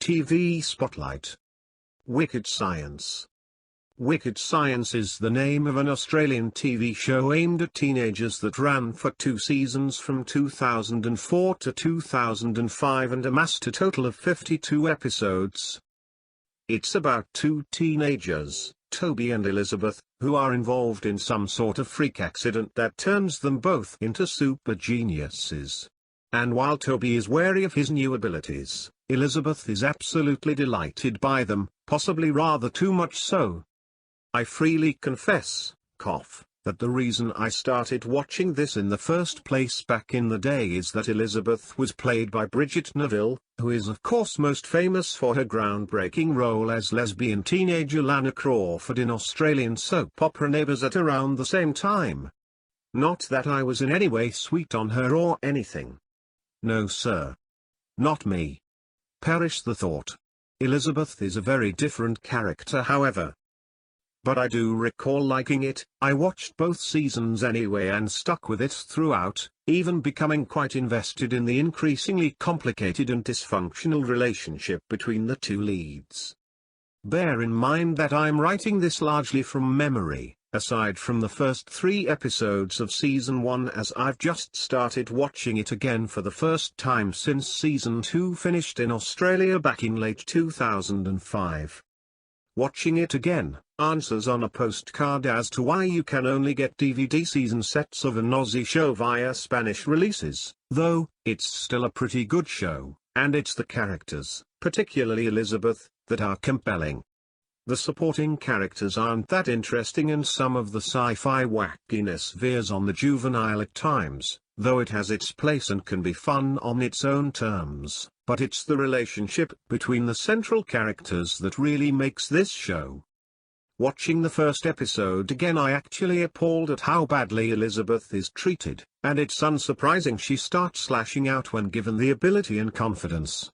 TV Spotlight. Wicked Science. Wicked Science is the name of an Australian TV show aimed at teenagers that ran for 2 seasons from 2004 to 2005 and amassed a total of 52 episodes. It's about 2 teenagers, Toby and Elizabeth, who are involved in some sort of freak accident that turns them both into super geniuses. And while Toby is wary of his new abilities, Elizabeth is absolutely delighted by them, possibly rather too much so. I freely confess, that the reason I started watching this in the first place back in the day is that Elizabeth was played by Bridget Neville, who is of course most famous for her groundbreaking role as lesbian teenager Lana Crawford in Australian soap opera Neighbours at around the same time. Not that I was in any way sweet on her or anything. No sir. Not me. Perish the thought. Elizabeth is a very different character however. But I do recall liking it. I watched both seasons anyway and stuck with it throughout, even becoming quite invested in the increasingly complicated and dysfunctional relationship between the 2 leads. Bear in mind that I'm writing this largely from memory, aside from the first 3 episodes of season 1, as I've just started watching it again for the first time since season 2 finished in Australia back in late 2005. Watching it again, answers on a postcard as to why you can only get DVD season sets of an Aussie show via Spanish releases, though, it's still a pretty good show, and it's the characters, particularly Elizabeth, that are compelling. The supporting characters aren't that interesting and some of the sci-fi wackiness veers on the juvenile at times, though it has its place and can be fun on its own terms, but it's the relationship between the central characters that really makes this show. Watching the first episode again I actually appalled at how badly Elizabeth is treated, and it's unsurprising she starts lashing out when given the ability and confidence.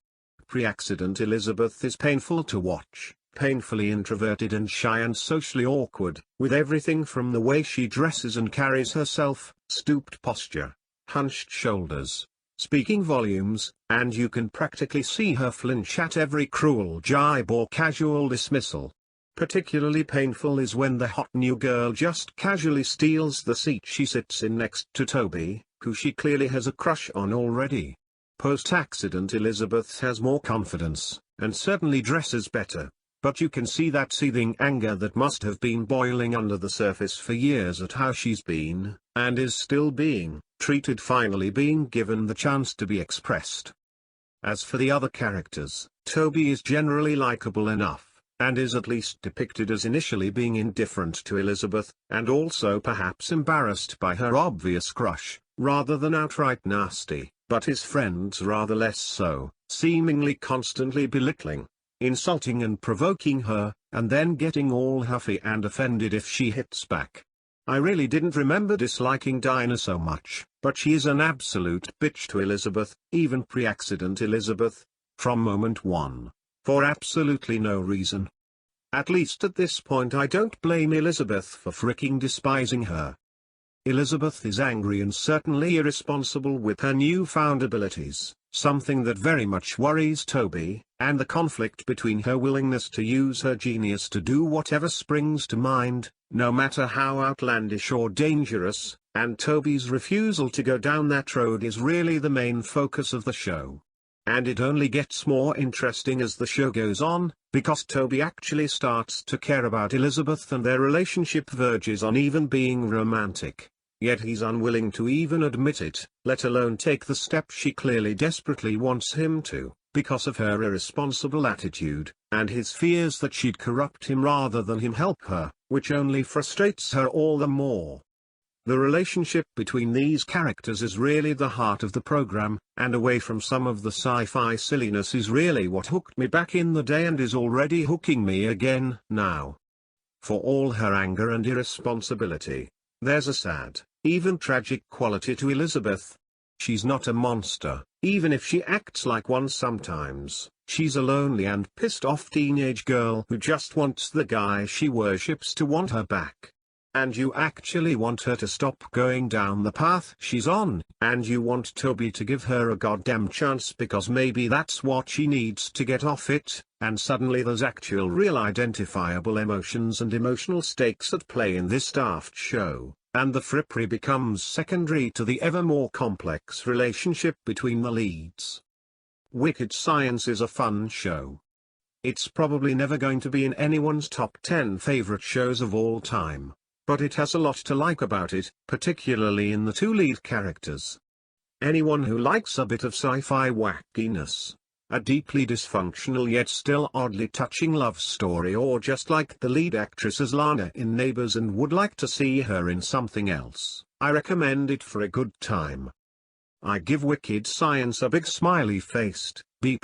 Pre-accident Elizabeth is painful to watch, painfully introverted and shy and socially awkward, with everything from the way she dresses and carries herself, stooped posture, hunched shoulders, speaking volumes, and you can practically see her flinch at every cruel jibe or casual dismissal. Particularly painful is when the hot new girl just casually steals the seat she sits in next to Toby, who she clearly has a crush on already. Post-accident Elizabeth has more confidence, and certainly dresses better, but you can see that seething anger that must have been boiling under the surface for years at how she's been, and is still being, treated finally being given the chance to be expressed. As for the other characters, Toby is generally likable enough, and is at least depicted as initially being indifferent to Elizabeth, and also perhaps embarrassed by her obvious crush, rather than outright nasty, but his friends rather less so, seemingly constantly belittling, insulting and provoking her, and then getting all huffy and offended if she hits back. I really didn't remember disliking Dinah so much, but she is an absolute bitch to Elizabeth, even pre-accident Elizabeth, from moment 1. For absolutely no reason. At least at this point I don't blame Elizabeth for fricking despising her. Elizabeth is angry and certainly irresponsible with her newfound abilities, something that very much worries Toby, and the conflict between her willingness to use her genius to do whatever springs to mind, no matter how outlandish or dangerous, and Toby's refusal to go down that road is really the main focus of the show. And it only gets more interesting as the show goes on, because Toby actually starts to care about Elizabeth and their relationship verges on even being romantic. Yet he's unwilling to even admit it, let alone take the step she clearly desperately wants him to, because of her irresponsible attitude, and his fears that she'd corrupt him rather than him help her, which only frustrates her all the more. The relationship between these characters is really the heart of the program, and away from some of the sci-fi silliness is really what hooked me back in the day and is already hooking me again now. For all her anger and irresponsibility, there's a sad, even tragic quality to Elizabeth. She's not a monster, even if she acts like one sometimes. She's a lonely and pissed off teenage girl who just wants the guy she worships to want her back. and you actually want her to stop going down the path she's on, and you want Toby to give her a goddamn chance because maybe that's what she needs to get off it, and suddenly there's actual real identifiable emotions and emotional stakes at play in this daft show, and the frippery becomes secondary to the ever more complex relationship between the leads. Wicked Science is a fun show. It's probably never going to be in anyone's top 10 favorite shows of all time, but it has a lot to like about it, particularly in the two lead characters. Anyone who likes a bit of sci-fi wackiness, a deeply dysfunctional yet still oddly touching love story, or just like the lead actress as Lana in Neighbours and would like to see her in something else, I recommend it for a good time. I give Wicked Science a big smiley-faced B+.